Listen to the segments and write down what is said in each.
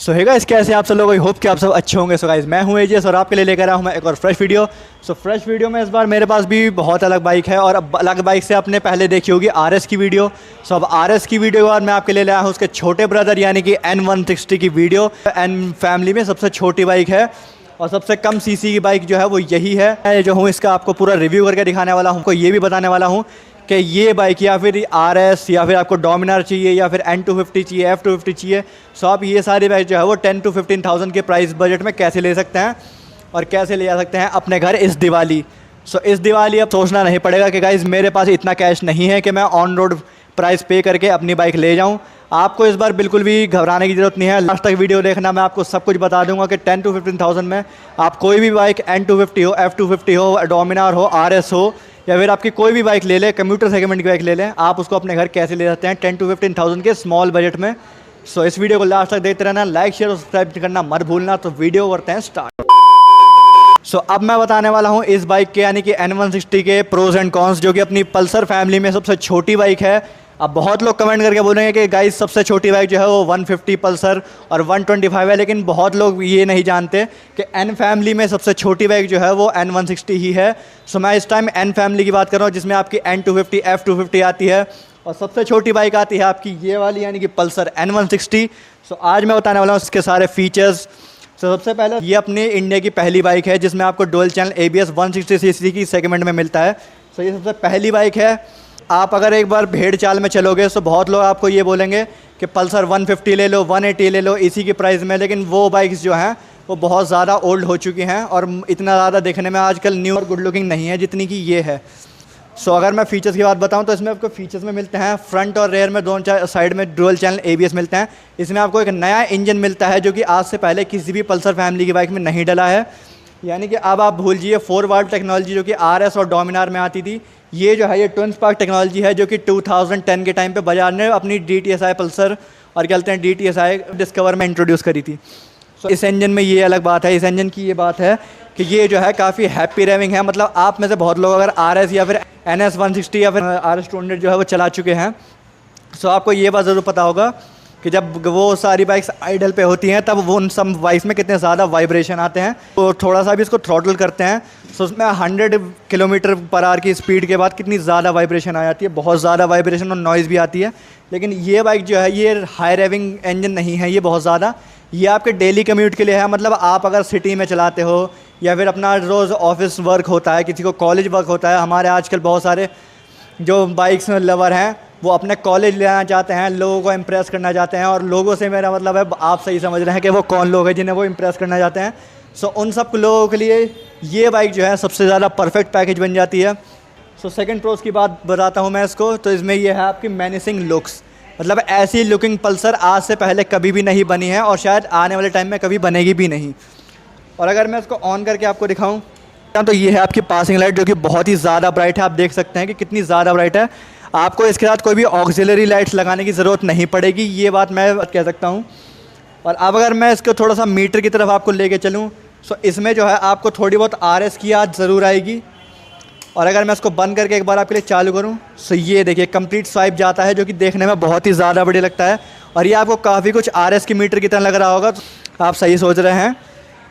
सो है गाइस, कैसे आप सब लोग? आई होप कि आप सब अच्छे होंगे। सो गाइस, मैं हूं एजेस और आपके लिए लेकर आया हूं मैं एक और fresh video. So fresh video में इस बार मेरे पास भी बहुत अलग बाइक है और अब अलग बाइक से आपने पहले देखी होगी RS की वीडियो। सो अब RS की वीडियो के बाद मैं आपके लिए लाया हूँ उसके छोटे ब्रदर यानी कि N160 की वीडियो। N फैमिली में सबसे छोटी बाइक है और सबसे कम सीसी की बाइक जो है वो यही है। मैं जो हूँ इसका आपको पूरा रिव्यू करके दिखाने वाला हूँ। आपको ये भी बताने वाला हूँ कि ये बाइक या फिर RS या फिर आपको डोमिनार चाहिए या फिर N250 चाहिए, F250 चाहिए। सो आप ये सारी बाइक जो है वो 10 to 15,000 के प्राइस बजट में कैसे ले सकते हैं और कैसे ले जा सकते हैं अपने घर इस दिवाली। सो इस दिवाली अब सोचना नहीं पड़ेगा कि गाइज़ मेरे पास इतना कैश नहीं है कि मैं ऑन रोड प्राइस पे करके अपनी बाइक ले जाऊँ। आपको इस बार बिल्कुल भी घबराने की ज़रूरत नहीं है। लास्ट तक वीडियो देखना, मैं आपको सब कुछ बता दूंगा कि 10 to 15,000 में आप कोई भी बाइक N250 हो, F250 हो, डोमिनार हो, RS हो या फिर आपकी कोई भी बाइक ले लें, कंप्यूटर सेगमेंट की बाइक ले लें, आप उसको अपने घर कैसे ले सकते हैं 10 to 15,000 के स्मॉल बजट में। सो इस वीडियो को लास्ट तक देखते रहना, लाइक शेयर और सब्सक्राइब करना मत भूलना। तो वीडियो करते हैं स्टार्ट। सो अब मैं बताने वाला हूँ इस बाइक के यानी कि N160 के प्रोज एंड कॉन्स, जो कि अपनी पल्सर फैमिली में सबसे छोटी बाइक है। अब बहुत लोग कमेंट करके बोलेंगे कि गाइस सबसे छोटी बाइक जो है वो 150 पल्सर और 125 है, लेकिन बहुत लोग ये नहीं जानते कि N फैमिली में सबसे छोटी बाइक जो है वो N160 ही है। सो मैं इस टाइम N फैमिली की बात कर रहा हूँ, जिसमें आपकी N250 F250 आती है और सबसे छोटी बाइक आती है आपकी ये वाली यानी कि पल्सर N160। सो आज मैं बताने वाला हूँ इसके सारे फीचर्स। तो सबसे पहले ये अपनी इंडिया की पहली बाइक है जिसमें आपको डुअल चैनल ABS 160cc की सेगमेंट में मिलता है। सो ये सबसे पहली बाइक है। आप अगर एक बार भेड़ चाल में चलोगे तो बहुत लोग आपको ये बोलेंगे कि पल्सर 150 ले लो, 180 ले लो इसी की प्राइस में, लेकिन वो बाइक्स जो हैं वो बहुत ज़्यादा ओल्ड हो चुकी हैं और इतना ज़्यादा देखने में आजकल न्यू और गुड लुकिंग नहीं है जितनी कि ये है। सो अगर मैं फ़ीचर्स की बात बताऊं तो इसमें आपको फ़ीचर्स में मिलते हैं फ्रंट और रेयर में दोनों साइड में डुअल चैनल ABS मिलते हैं। इसमें आपको एक नया इंजन मिलता है जो कि आज से पहले किसी भी पल्सर फैमिली की बाइक में नहीं डला है। यानी कि अब आप भूल जाइए 4 वाल्व टेक्नोलॉजी जो कि RS और डोमिनार में आती थी। ये जो है ये ट्विन स्पार्क टेक्नोलॉजी है जो कि 2010 के टाइम पे बजाज ने अपनी DTSI पल्सर और क्या कहते हैं DTSI डिस्कवर में इंट्रोड्यूस करी थी। सो इस इंजन में ये अलग बात है, इस इंजन की ये बात है कि ये जो है काफ़ी हैप्पी रेविंग है। मतलब आप में से बहुत लोग अगर RS या फिर NS160 या फिर RS200 जो है वो चला चुके हैं, सो आपको ये बात ज़रूर पता होगा कि जब वो सारी बाइक्स आइडल पे होती हैं तब वो उन सब बाइक्स में कितने ज़्यादा वाइब्रेशन आते हैं। तो थोड़ा सा भी इसको थ्रॉटल करते हैं तो उसमें 100 km/h की स्पीड के बाद कितनी ज़्यादा वाइब्रेशन आ जाती है, बहुत ज़्यादा वाइब्रेशन और नॉइज़ भी आती है। लेकिन ये बाइक जो है ये हाई रेविंग इंजन नहीं है, ये बहुत ज़्यादा, ये आपके डेली कम्यूट के लिए है। मतलब आप अगर सिटी में चलाते हो या फिर अपना रोज़ ऑफिस वर्क होता है, किसी को कॉलेज वर्क होता है, हमारे आजकल बहुत सारे जो बाइक्स लवर हैं वो अपने कॉलेज ले आना चाहते हैं, लोगों को इम्प्रेस करना चाहते हैं। और लोगों से मेरा मतलब है आप सही समझ रहे हैं कि वो कौन लोग हैं जिन्हें वो इम्प्रेस करना चाहते हैं। सो उन सब लोगों के लिए ये बाइक जो है सबसे ज़्यादा परफेक्ट पैकेज बन जाती है। सो सेकंड प्रोज की बात बताता हूँ मैं इसको, तो इसमें ये है आपकी मेनिसिंग लुक्स। मतलब ऐसी लुकिंग पल्सर आज से पहले कभी भी नहीं बनी है और शायद आने वाले टाइम में कभी बनेगी भी नहीं। और अगर मैं इसको ऑन करके आपको दिखाऊँ तो ये है आपकी पासिंग लाइट जो कि बहुत ही ज़्यादा ब्राइट है। आप देख सकते हैं कि कितनी ज़्यादा ब्राइट है। आपको इसके साथ कोई भी ऑक्सिलरी लाइट्स लगाने की ज़रूरत नहीं पड़ेगी, ये बात मैं कह सकता हूँ। और अब अगर मैं इसको थोड़ा सा मीटर की तरफ आपको लेके चलूँ सो इसमें जो है आपको थोड़ी बहुत RS की याद ज़रूर आएगी। और अगर मैं इसको बंद करके एक बार आपके लिए चालू करूँ सो ये देखिए कंप्लीट स्वाइप जाता है जो कि देखने में बहुत ही ज़्यादा बढ़िया लगता है। और ये आपको काफ़ी कुछ RS की मीटर की तरह लग रहा होगा, तो आप सही सोच रहे हैं।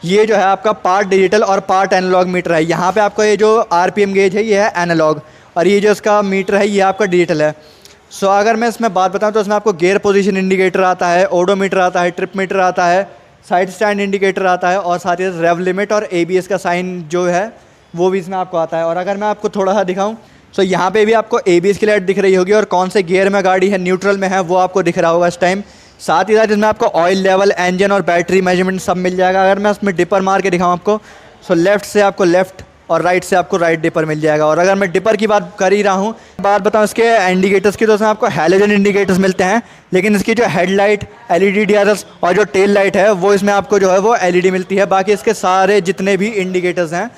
ये जो है आपका पार्ट डिजिटल और पार्ट एनालॉग मीटर है। यहाँ पे आपको ये जो RPM गेज है ये है एनालॉग और ये जो इसका मीटर है ये आपका डिजिटल है। सो अगर मैं इसमें बात बताऊँ तो इसमें आपको गियर पोजीशन इंडिकेटर आता है, ओडोमीटर आता है, ट्रिप मीटर आता है, साइड स्टैंड इंडिकेटर आता है और साथ ही रेव लिमिट और ABS का साइन जो है वो भी इसमें आपको आता है। और अगर मैं आपको थोड़ा सा दिखाऊँ सो यहाँ पे भी आपको ABS की लाइट दिख रही होगी और कौन से गियर में गाड़ी है, न्यूट्रल में है, वो आपको दिख रहा होगा इस टाइम। साथ ही साथ इसमें आपको ऑयल लेवल, इंजन और बैटरी मेजरमेंट सब मिल जाएगा। अगर मैं इसमें डिपर मार के दिखाऊँ आपको सो लेफ़्ट से आपको लेफ़्ट और राइट से आपको राइट डिपर मिल जाएगा। और अगर मैं डिपर की बात कर ही रहा हूँ, बात बताऊँ इसके इंडिकेटर्स की, तो उसमें आपको हैलोजन इंडिकेटर्स मिलते हैं, लेकिन इसकी जो हेडलाइट, LED DRS और जो टेल लाइट है वो इसमें आपको जो है वो LED मिलती है। बाकी इसके सारे जितने भी इंडिकेटर्स हैं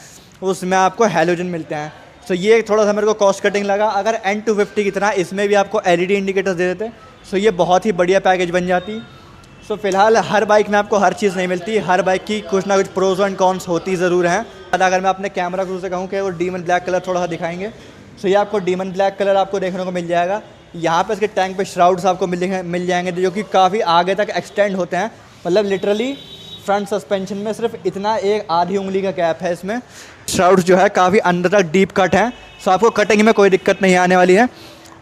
उसमें आपको हैलोजन मिलते हैं। सो ये थोड़ा सा मेरे को कॉस्ट कटिंग लगा। अगर N250 की तरह इसमें भी आपको LED इंडिकेटर्स दे देते सो ये बहुत ही बढ़िया पैकेज बन जाती। सो फिलहाल हर बाइक में आपको हर चीज़ नहीं मिलती, हर बाइक की कुछ ना कुछ प्रोज एंड कॉन्स होती ज़रूर हैं। अगर मैं अपने कैमरा क्रू से कहूँ कि वो डीमन ब्लैक कलर थोड़ा सा दिखाएंगे सो ये आपको डीमन ब्लैक कलर आपको देखने को मिल जाएगा। यहाँ पे इसके टैंक पे श्राउड्स आपको मिल जाएंगे जो कि काफ़ी आगे तक एक्सटेंड होते हैं। मतलब लिटरली फ्रंट सस्पेंशन में सिर्फ इतना एक आधी उंगली का गैप है इसमें। श्राउड्स जो है काफ़ी अंदर तक डीप कट हैं, सो आपको कटिंग में कोई दिक्कत नहीं आने वाली है।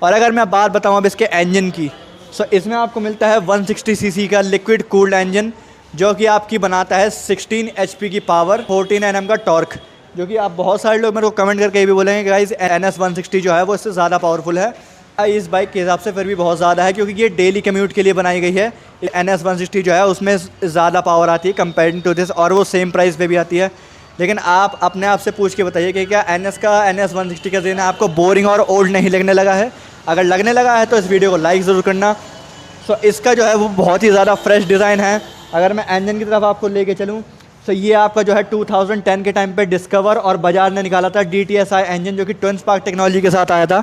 और अगर मैं बात बताऊँ अब इसके इंजन की, सो इसमें आपको मिलता है 160 सीसी का लिक्विड कूल्ड इंजन, जो कि आपकी बनाता है 16 HP की पावर, 14 Nm का टॉर्क, जो कि आप बहुत सारे लोग मेरे को कमेंट करके ये भी बोलेंगे गाइस NS 160 जो है वो इससे ज़्यादा पावरफुल है। इस बाइक के हिसाब से फिर भी बहुत ज़्यादा है, क्योंकि ये डेली कम्यूट के लिए बनाई गई है। NS 160 जो है उसमें ज़्यादा पावर आती है कंपेयरिंग टू दिस, और वो सेम प्राइस पे भी आती है। लेकिन आप अपने आप से पूछ के बताइए कि क्या NS 160 का देना आपको बोरिंग और ओल्ड नहीं लगने लगा है? अगर लगने लगा है तो इस वीडियो को लाइक ज़रूर करना। सो इसका जो है वो बहुत ही ज़्यादा फ्रेश डिज़ाइन है। अगर मैं इंजन की तरफ आपको लेके चलूँ तो ये आपका जो है 2010 के टाइम पे डिस्कवर और बजाज ने निकाला था DTSI इंजन, जो कि ट्विन स्पार्क टेक्नोलॉजी के साथ आया था।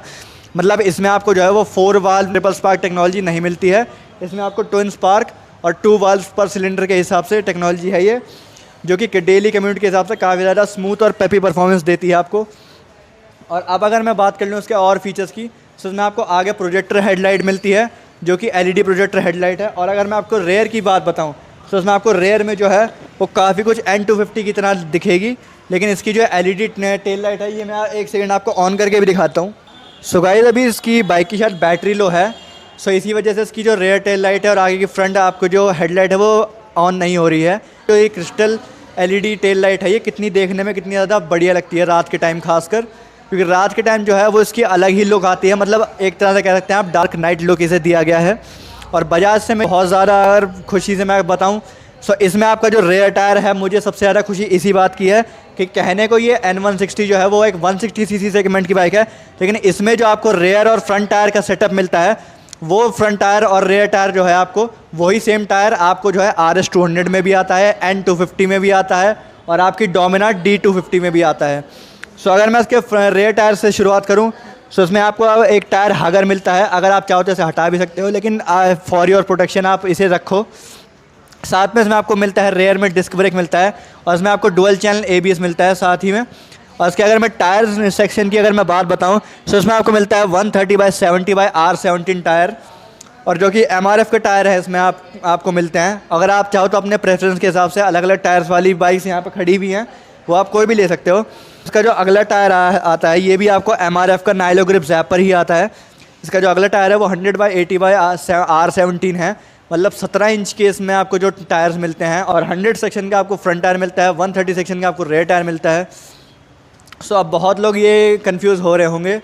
मतलब इसमें आपको जो है वो 4 वाल्व ट्रिपल स्पार्क टेक्नोलॉजी नहीं मिलती है, इसमें आपको ट्विन स्पार्क और 2 वाल्व पर सिलेंडर के हिसाब से टेक्नोलॉजी है ये, जो कि डेली कम्यूट के हिसाब से काफ़ी ज़्यादा स्मूथ और पेपी परफॉर्मेंस देती है आपको। और अब अगर मैं बात कर लूँ उसके और फीचर्स की, तो इसमें आपको आगे प्रोजेक्टर हेडलाइट मिलती है, जो कि LED प्रोजेक्टर हेडलाइट है। और अगर मैं आपको रेयर की बात बताऊँ तो इसमें आपको रेयर में जो है वो काफ़ी कुछ N250 की तरह दिखेगी, लेकिन इसकी जो LED टेल लाइट है, ये मैं एक सेकंड आपको ऑन करके भी दिखाता हूँ। सो गाइस अभी इसकी बाइक की शायद बैटरी लो है, सो इसी वजह से इसकी जो रेयर टेल लाइट है और आगे की फ्रंट आपको जो हेडलाइट है वो ऑन नहीं हो रही है। तो ये क्रिस्टल LED टेल लाइट है, ये कितनी देखने में कितनी ज़्यादा बढ़िया लगती है रात के टाइम खासकर, क्योंकि रात के टाइम जो है वो इसकी अलग ही लुक आती है। मतलब एक तरह से कह सकते हैं आप डार्क नाइट लुक इसे दिया गया है। और बजाज से मैं बहुत ज़्यादा अगर खुशी से मैं बताऊं, सो इसमें आपका जो रेयर टायर है, मुझे सबसे ज़्यादा खुशी इसी बात की है कि कहने को ये N160 जो है वो एक 160 सीसी सेगमेंट की बाइक है, लेकिन इसमें जो आपको रेयर और फ्रंट टायर का सेटअप मिलता है, वो फ्रंट टायर और रेयर टायर जो है आपको वही सेम टायर आपको जो है RS 200 में भी आता है, N250 में भी आता है, और आपकी डोमिनार D250 में भी आता है। सो अगर मैं इसके रेयर टायर से शुरुआत करूँ, सो इसमें आपको एक टायर हागर मिलता है, अगर आप चाहो तो इसे हटा भी सकते हो, लेकिन फॉर योर प्रोटेक्शन आप इसे रखो। साथ में इसमें आपको मिलता है रेयर में डिस्क ब्रेक मिलता है, और इसमें आपको डुअल चैनल ABS मिलता है साथ ही में। और इसके अगर मैं टायर सेक्शन की अगर मैं बात बताऊं, तो इसमें आपको मिलता है 130/70/R17 टायर, और जो कि MRF के टायर है इसमें आपको मिलते हैं। अगर आप चाहो तो अपने प्रेफरेंस के हिसाब से अलग अलग टायर्स वाली बाइक्स यहाँ पर खड़ी हुई हैं, वो आप कोई भी ले सकते हो। इसका जो अगला टायर आता है, ये भी आपको MRF का नाइलो ग्रिप ज़ैपर ही आता है। इसका जो अगला टायर है वो 100/80/R17 है, मतलब 17 इंच के इसमें आपको जो टायर्स मिलते हैं। और 100 सेक्शन का आपको फ्रंट टायर मिलता है, 130 सेक्शन का आपको रेयर टायर मिलता है। सो अब बहुत लोग ये कंफ्यूज हो रहे होंगे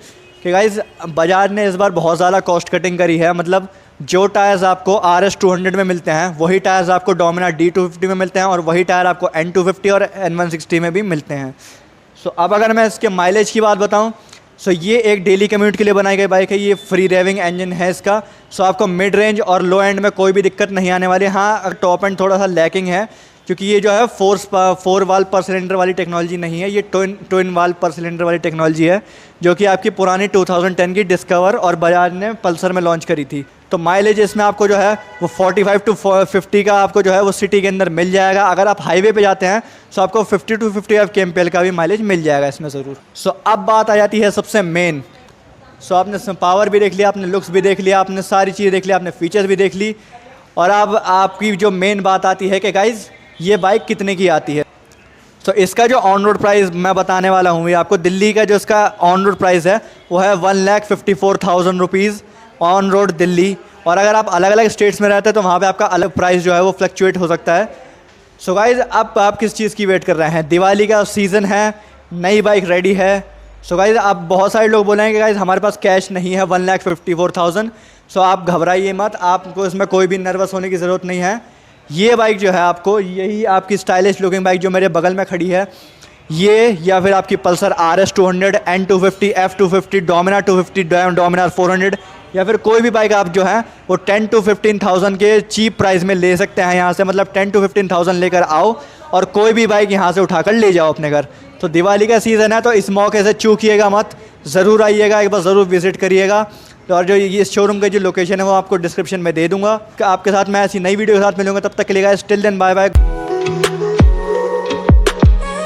कि गाइस बजाज ने इस बार बहुत ज़्यादा कॉस्ट कटिंग करी है। मतलब जो टायर्स आपको RS 200 में मिलते हैं, वही टायर्स आपको डोमिनार D250 में मिलते हैं, और वही टायर आपको N250 और N160 में भी मिलते हैं। सो अब अगर मैं इसके माइलेज की बात बताऊँ, सो ये एक डेली कम्यूट के लिए बनाई गई बाइक है। ये फ्री रेविंग इंजन है इसका, सो आपको मिड रेंज और लो एंड में कोई भी दिक्कत नहीं आने वाली है। हाँ, टॉप एंड थोड़ा सा लैकिंग है, क्योंकि ये जो है 4 वाल्व पर सिलेंडर वाली टेक्नोलॉजी नहीं है, ये ट्विन वाल्व पर सिलेंडर वाली टेक्नोलॉजी है, जो कि आपकी पुरानी 2010 की डिस्कवर और बजाज ने पल्सर में लॉन्च करी थी। तो माइलेज इसमें आपको जो है वो 45 to 50 का आपको जो है वो सिटी के अंदर मिल जाएगा। अगर आप हाईवे पे जाते हैं तो आपको 50 to 55 kmpl का भी माइलेज मिल जाएगा इसमें ज़रूर। सो अब बात आ जाती है सबसे मेन। सो आपने पावर भी देख लिया, आपने लुक्स भी देख लिया, आपने सारी चीज़ें देख ली, आपने फीचर्स भी देख ली, और अब आपकी जो मेन बात आती है कि गाइज़ ये बाइक कितने की आती है। तो इसका जो ऑन रोड प्राइस मैं बताने वाला हूँ, ये आपको दिल्ली का जो इसका ऑन रोड प्राइस है वो है 1,54,000 रुपीज़ ऑन रोड दिल्ली। और अगर आप अलग अलग स्टेट्स में रहते हैं तो वहाँ पे आपका अलग प्राइस जो है वो फ्लक्चुएट हो सकता है। सो गाइज़ अब आप किस चीज़ की वेट कर रहे हैं? दिवाली का सीज़न है, नई बाइक रेडी है। सो गाइज़ आप बहुत सारे लोग बोलेंगे गाइज़ हमारे पास कैश नहीं है 1,54,000। सो आप घबराइए मत, आपको इसमें कोई भी नर्वस होने की ज़रूरत नहीं है। ये बाइक जो है आपको, यही आपकी स्टाइलिश लुकिंग बाइक जो मेरे बगल में खड़ी है, ये या फिर आपकी Pulsar RS 200, N250, F250, Dominar 250, Dominar 400, या फिर कोई भी बाइक आप जो है वो 10 to 15,000 के चीप प्राइस में ले सकते हैं यहाँ से। मतलब 10 to 15,000 लेकर आओ और कोई भी बाइक यहाँ से उठाकर ले जाओ अपने घर। तो दिवाली का सीज़न है, तो इस मौके से चूकिएगा मत, ज़रूर आइएगा, एक बार ज़रूर विज़िट करिएगा। और जो ये शोरूम का जो लोकेशन है वो आपको डिस्क्रिप्शन में दे दूँगा। आपके साथ मैं ऐसी नई वीडियो के साथ मिलूँगा, तब तक के लिए guys till then bye bye.